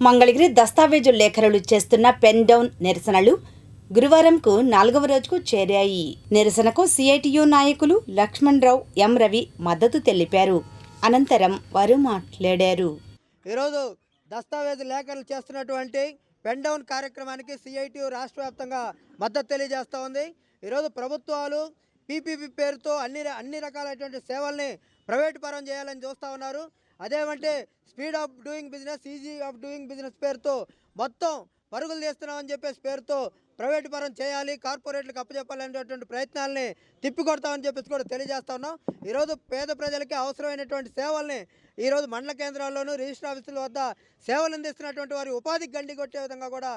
మంగళగిరి దస్తావేజు లేఖరులు చేస్తున్న pen down నిరసనలు గురువారంకు 4వ రోజుకు చేరాయి. నిరసనకు సిఐటియు నాయకులు లక్ష్మణ్ రావు, ఎం రవి మద్దతు తెలిపారు. అనంతరం వారు మాట్లాడారు. ఈరోజు దస్తావేజు లేఖలు చేస్తున్నటువంటి పెన్ డౌన్ కార్యక్రమానికి సిఐటియు రాష్ట్ర వ్యాప్తంగా మద్దతు తెలియజేస్తూ ఉంది. ఈరోజు ప్రభుత్వాలు పీపీపీ పేరుతో అన్ని రకాలైనటువంటి సేవల్ని ప్రైవేటు పరం చేయాలని చూస్తూ ఉన్నారు. అదేమంటే speed of doing business, easy of doing business పేరుతో మొత్తం పరుగులు తీస్తున్నామని చెప్పేసి పేరుతో ప్రైవేటు పరం చేయాలి, కార్పొరేట్లకు అప్పచెప్పాలనేటువంటి ప్రయత్నాలని తిప్పికొడతామని చెప్పేసి కూడా తెలియజేస్తా ఉన్నాం. ఈరోజు పేద ప్రజలకి అవసరమైనటువంటి సేవల్ని ఈరోజు మండల కేంద్రాల్లోనూ రిజిస్టర్ ఆఫీసుల వద్ద సేవలు అందిస్తున్నటువంటి వారి ఉపాధికి గండి కొట్టే విధంగా కూడా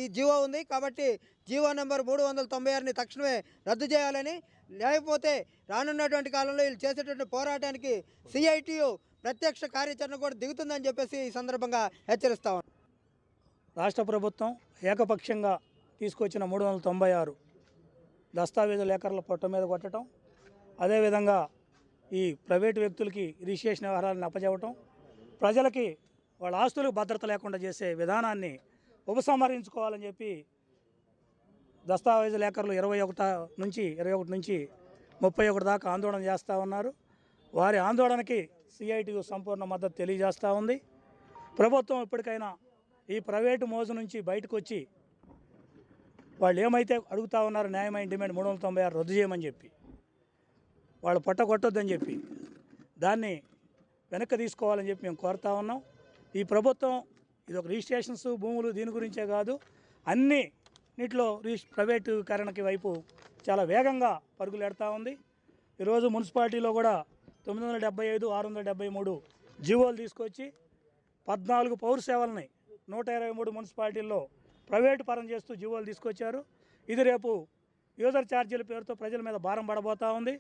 ఈ జీవో ఉంది. కాబట్టి జీవో నెంబర్ 396ని తక్షణమే రద్దు చేయాలని, లేకపోతే రానున్నటువంటి కాలంలో వీళ్ళు చేసేటువంటి పోరాటానికి సిఐటియు ప్రత్యక్ష కార్యాచరణ కూడా దిగుతుందని చెప్పేసి ఈ సందర్భంగా హెచ్చరిస్తా ఉన్నాం. రాష్ట్ర ప్రభుత్వం ఏకపక్షంగా తీసుకొచ్చిన 396 దస్తావేజు లేఖర్ల పొట్ట మీద కొట్టడం, అదేవిధంగా ఈ ప్రైవేటు వ్యక్తులకి రిజిస్ట్రేషన్ వ్యవహారాలను అప్పచెప్పటం, ప్రజలకి వాళ్ళ ఆస్తులకు భద్రత లేకుండా చేసే విధానాన్ని ఉపసంహరించుకోవాలని చెప్పి దస్తావేజు లేఖర్లు 21 నుంచి 31 దాకా ఆందోళన చేస్తూ ఉన్నారు. వారి ఆందోళనకి సిఐటియు సంపూర్ణ మద్దతు తెలియజేస్తూ ఉంది. ప్రభుత్వం ఇప్పటికైనా ఈ ప్రైవేటు మోజు నుంచి బయటకు వచ్చి వాళ్ళు ఏమైతే అడుగుతూ ఉన్నారో న్యాయమైన డిమాండ్ 396 రద్దు చేయమని చెప్పి, వాళ్ళు పొట్ట కొట్టొద్దని చెప్పి దాన్ని వెనక్కి తీసుకోవాలని చెప్పి మేము కోరుతా ఉన్నాం. ఈ ప్రభుత్వం ఇది ఒక రిజిస్ట్రేషన్స్, భూములు దీని గురించే కాదు, అన్నిటిలో ప్రైవేటీకరణకి వైపు చాలా వేగంగా పరుగులు ఎడతా ఉంది. ఈరోజు మున్సిపాలిటీలో కూడా 975, 673 జీవోలు తీసుకొచ్చి 14 పౌర సేవలని 123 మున్సిపాలిటీల్లో ప్రైవేటు పరం చేస్తూ జీవోలు తీసుకొచ్చారు. ఇది రేపు యూజర్ ఛార్జీల పేరుతో ప్రజల మీద భారం పడబోతూ ఉంది.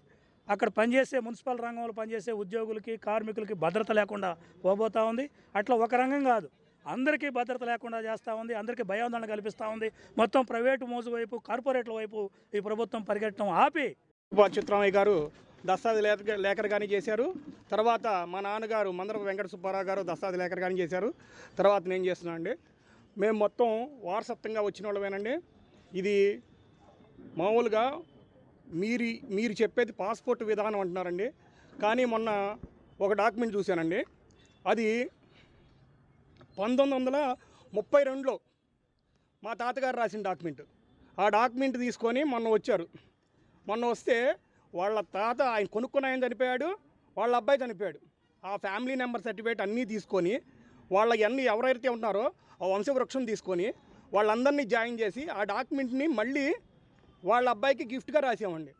అక్కడ పనిచేసే మున్సిపల్ రంగంలో పనిచేసే ఉద్యోగులకి, కార్మికులకి భద్రత లేకుండా పోబోతూ ఉంది. అట్లా ఒక రంగం కాదు, అందరికీ భద్రత లేకుండా చేస్తూ ఉంది, అందరికీ భయాందోళన కల్పిస్తూ ఉంది. మొత్తం ప్రైవేటు మోజు వైపు, కార్పొరేట్ల వైపు ఈ ప్రభుత్వం పరిగెట్టడం ఆపి చిత్రామయ్య గారు దస్తావేజు లేఖరు కానీ చేశారు. తర్వాత మా నాన్నగారు మందరపు వెంకట సుబ్బారావు గారు దస్తావేజు లేఖరు కానీ చేశారు. తర్వాత నేను చేస్తున్నాను అండి. మేము మొత్తం వారసత్వంగా వచ్చిన వాళ్ళమేనండి. ఇది మామూలుగా మీరు చెప్పేది పాస్పోర్ట్ విధానం అంటున్నారండి. కానీ మొన్న ఒక డాక్యుమెంట్ చూశానండి, అది 1932లో మా తాతగారు రాసిన డాక్యుమెంట్. ఆ డాక్యుమెంట్ తీసుకొని మొన్న వస్తే వాళ్ళ తాత ఆయన కొనుక్కుని ఆయన చనిపోయాడు, వాళ్ళ అబ్బాయి చనిపోయాడు. ఆ ఫ్యామిలీ నెంబర్ సర్టిఫికేట్ అన్నీ తీసుకొని ఎవరైతే ఉన్నారో ఆ వంశవృక్షం తీసుకొని వాళ్ళందరినీ జాయిన్ చేసి ఆ డాక్యుమెంట్ని మళ్ళీ వాళ్ళ అబ్బాయికి గిఫ్ట్గా రాసామండి.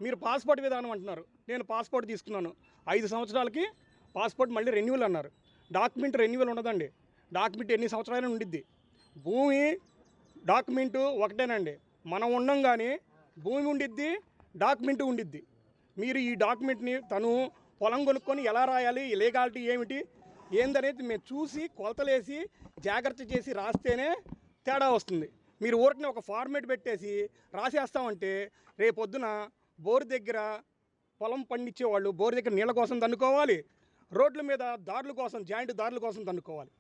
మీరు పాస్పోర్ట్ విధానం అంటున్నారు. నేను పాస్పోర్ట్ తీసుకున్నాను, 5 సంవత్సరాలకి పాస్పోర్ట్ మళ్ళీ రెన్యువల్ అన్నారు. డాక్యుమెంట్ రెన్యువల్ ఉండదండి. డాక్యుమెంట్ ఎన్ని సంవత్సరాలైనా ఉండిద్ది. భూమి డాక్యుమెంటు ఒకటేనండి. మనం ఉండంగానే భూమి ఉండిద్ది, డాక్యుమెంటు ఉండిద్ది. మీరు ఈ డాక్యుమెంట్ని తను పొలం కొనుక్కొని ఎలా రాయాలి, లీగాలిటీ ఏందనేది మేము చూసి కొలతలేసి జాగ్రత్త చేసి రాస్తేనే తేడా వస్తుంది. మీరు ఊరికనే ఒక ఫార్మేట్ పెట్టేసి రాసేస్తామంటే రేపొద్దున బోరు దగ్గర పొలం పండించేవాళ్ళు బోరు దగ్గర నీళ్ళ కోసం తన్నుకోవాలి, రోడ్ల మీద దారుల కోసం, జాయింట్ దారుల కోసం తన్నుకోవాలి.